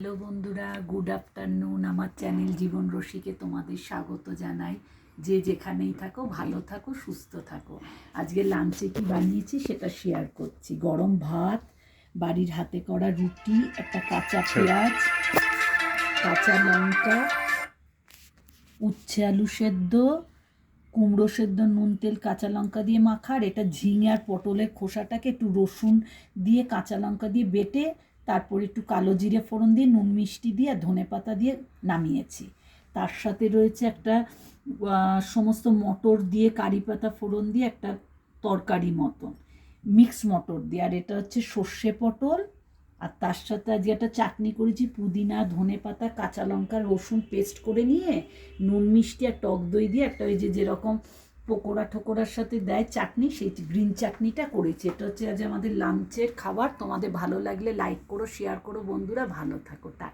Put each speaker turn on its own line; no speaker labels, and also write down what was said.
Hello বন্ধুরা, good afternoon. আমার channel জীবন রসিকে তোমাদের স্বাগত জানাই। যে যেখানেই থাকো ভালো থাকো, সুস্থ থাকো। আজকে লাঞ্চে কি বানিয়েছি সেটা শেয়ার করছি। গরম ভাত, বাড়ির হাতে করা রুটি, একটা কাঁচা পেঁয়াজ, কাঁচা লঙ্কা, উচ্ছে আলু সেদ্ধ, কুমড়ো সেদ্ধ, নুন তেল কাঁচা লঙ্কা দিয়ে মাখা। আর এটা ঝিঙে আর পটলের খোসাটাকে একটু রসুন দিয়ে কাঁচা লঙ্কা দিয়ে বেটে তারপর একটু কালো জিরে ফোড়ন দিয়ে নুন মিষ্টি দিয়ে আর ধনেপাতা দিয়ে নামিয়েছি। তার সাথে রয়েছে একটা সমস্ত মটর দিয়ে কারি পাতা ফোড়ন দিয়ে একটা তরকারি মতন, মিক্স মটর দিয়ে। আর এটা হচ্ছে সর্ষে পটল। আর তার সাথে আজকে একটা চাটনি করেছি, পুদিনা ধনেপাতা কাঁচা লঙ্কা রসুন পেস্ট করে নিয়ে নুন মিষ্টি আর টক দই দিয়ে একটা ওই যেরকম পকোড়া ঠোকোড়ার সাথে দেয় চাটনি, সেই গ্রিন চাটনিটা করেছি। এটা হচ্ছে আজ আমাদের লাঞ্চের খাবার। তোমাদের ভালো লাগলে লাইক করো, শেয়ার করো বন্ধুরা। ভালো থাকো।